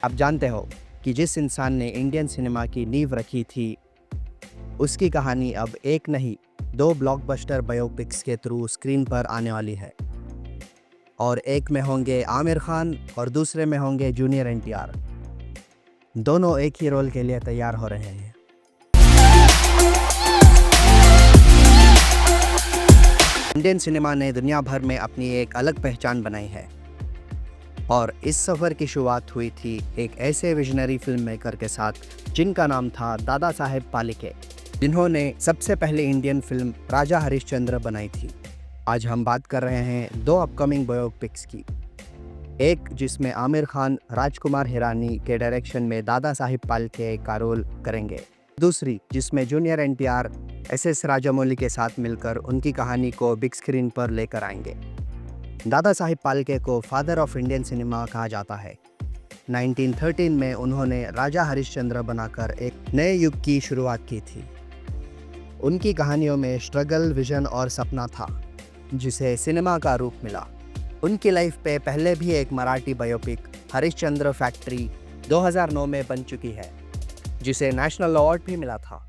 आप जानते हो कि जिस इंसान ने इंडियन सिनेमा की नींव रखी थी, उसकी कहानी अब एक नहीं, दो ब्लॉकबस्टर बायोपिक्स के थ्रू स्क्रीन पर आने वाली है। और एक में होंगे आमिर खान और दूसरे में होंगे जूनियर एनटीआर। दोनों एक ही रोल के लिए तैयार हो रहे हैं। इंडियन सिनेमा ने दुनिया भर में अपनी एक अलग पहचान बनाई है और इस सफ़र की शुरुआत हुई थी एक ऐसे विजनरी फिल्म मेकर के साथ जिनका नाम था दादा साहेब फाल्के, जिन्होंने सबसे पहले इंडियन फिल्म राजा हरिश्चंद्र बनाई थी। आज हम बात कर रहे हैं दो अपकमिंग बायोपिक्स की, एक जिसमें आमिर खान राजकुमार हिरानी के डायरेक्शन में दादा साहेब फाल्के का रोल करेंगे, दूसरी जिसमें जूनियर एनटीआर एस राजामौली के साथ मिलकर उनकी कहानी को बिग स्क्रीन पर लेकर आएंगे। दादा साहेब फाल्के को फादर ऑफ इंडियन सिनेमा कहा जाता है। 1913 में उन्होंने राजा हरिश्चंद्र बनाकर एक नए युग की शुरुआत की थी। उनकी कहानियों में स्ट्रगल, विजन और सपना था, जिसे सिनेमा का रूप मिला। उनकी लाइफ पे पहले भी एक मराठी बायोपिक हरिश्चंद्र फैक्ट्री 2009 में बन चुकी है, जिसे नेशनल अवार्ड भी मिला था।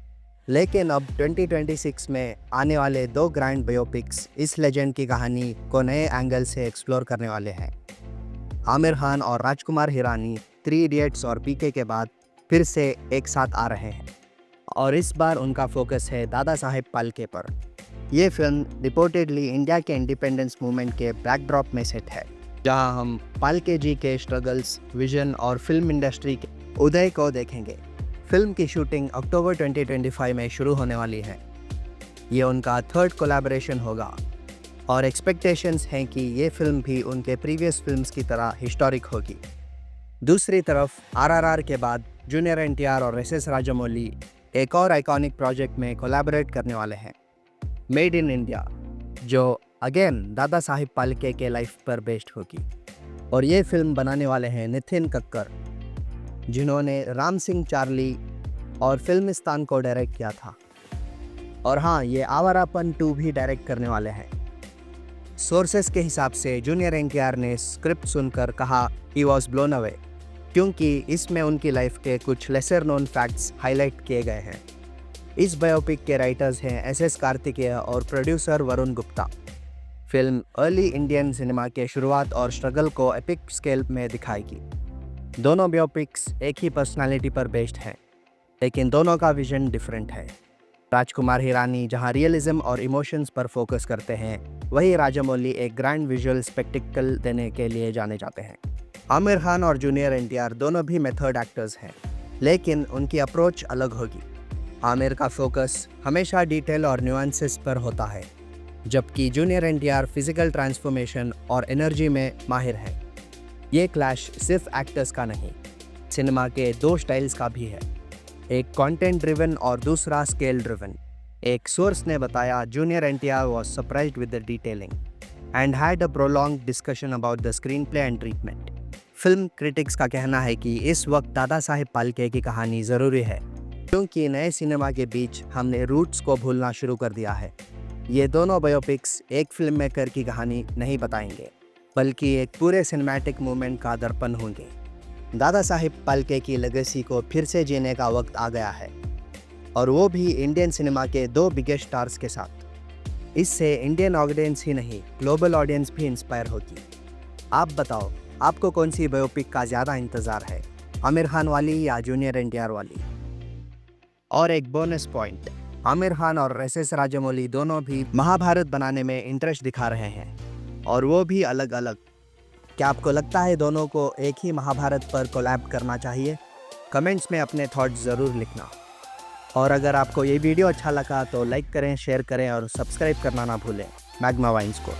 लेकिन अब 2026 में आने वाले दो ग्रैंड बायोपिक्स इस लेजेंड की कहानी को नए एंगल से एक्सप्लोर करने वाले हैं। आमिर खान और राजकुमार हिरानी 3 इडियट्स और पीके के बाद फिर से एक साथ आ रहे हैं और इस बार उनका फोकस है दादा साहेब फाल्के पर। ये फिल्म रिपोर्टेडली इंडिया के इंडिपेंडेंस मूवमेंट के बैकड्रॉप में सेट है, जहां हम फाल्के जी के स्ट्रगल्स, विजन और फिल्म इंडस्ट्री के उदय को देखेंगे। फिल्म की शूटिंग अक्टूबर 2025 में शुरू होने वाली है। ये उनका 3rd कोलैबोरेशन होगा और एक्सपेक्टेशंस हैं कि ये फिल्म भी उनके प्रीवियस फिल्म्स की तरह हिस्टोरिक होगी। दूसरी तरफ आरआरआर के बाद जूनियर एनटीआर और एस राजामौली एक और आइकॉनिक प्रोजेक्ट में कोलैबोरेट करने वाले हैं, मेड इन इंडिया, जो अगेन दादा साहिब फाल्के के लाइफ पर बेस्ड होगी। और ये फिल्म बनाने वाले हैं नितिन कक्कर, जिन्होंने राम सिंह चार्ली और फिल्मिस्तान को डायरेक्ट किया था। और हाँ, ये आवारापन 2 भी डायरेक्ट करने वाले हैं। सोर्सेस के हिसाब से जूनियर एनटीआर ने स्क्रिप्ट सुनकर कहा ही वॉज ब्लोन अवे, क्योंकि इसमें उनकी लाइफ के कुछ लेसर नोन फैक्ट्स हाईलाइट किए गए हैं। इस बायोपिक के राइटर्स हैं एस कार्तिकेय और producer Varun Gupta. Film early Indian cinema के शुरुआत और स्ट्रगल को एपिक स्केल में दिखाएगी। दोनों बायोपिक्स एक ही पर्सनालिटी पर बेस्ड हैं, लेकिन दोनों का विजन डिफरेंट है। राजकुमार हिरानी जहां रियलिज्म और इमोशंस पर फोकस करते हैं, वहीं राजामौली एक ग्रैंड विजुअल स्पेक्टिकल देने के लिए जाने जाते हैं। आमिर खान और जूनियर एनटीआर दोनों भी मेथड एक्टर्स हैं, लेकिन उनकी अप्रोच अलग होगी। आमिर का फोकस हमेशा डिटेल और न्यूएंसेस पर होता है, जबकि जूनियर एनटीआर फिजिकल ट्रांसफॉर्मेशन और एनर्जी में माहिर है। ये क्लैश सिर्फ एक्टर्स का नहीं, सिनेमा के 2 स्टाइल्स का भी है, एक कंटेंट ड्रिवन और दूसरा स्केल ड्रिवन। एक सोर्स ने बताया junior NTR was surprised with the detailing and had a prolonged discussion about the screen play and treatment. Film critics का कहना है कि इस वक्त दादा साहेब फाल्के की कहानी ज़रूरी है, क्योंकि नए सिनेमा के बीच हमने रूट्स को भूलना शुरू कर दिया है। ये दोनों बायोपिक्स एक फिल्म मेकर की कहानी नहीं बताएंगे, बल्कि एक पूरे सिनेमैटिक मूवमेंट का दर्पण होंगे। दादा साहिब फाल्के की लेगेसी को फिर से जीने का वक्त आ गया है, और वो भी इंडियन सिनेमा के 2 बिगेस्ट स्टार्स के साथ। इससे इंडियन ऑडियंस ही नहीं, ग्लोबल ऑडियंस भी इंस्पायर होगी। आप बताओ, आपको कौन सी बायोपिक का ज़्यादा इंतज़ार है, आमिर खान वाली या जूनियर एनटीआर वाली? और एक बोनस पॉइंट, आमिर खान और एस राजामौली दोनों भी महाभारत बनाने में इंटरेस्ट दिखा रहे हैं, और वो भी अलग अलग। क्या आपको लगता है दोनों को एक ही महाभारत पर कोलैब करना चाहिए? कमेंट्स में अपने थॉट्स ज़रूर लिखना। और अगर आपको ये वीडियो अच्छा लगा तो लाइक करें, शेयर करें और सब्सक्राइब करना ना भूलें मैग्मा वाइन्स को।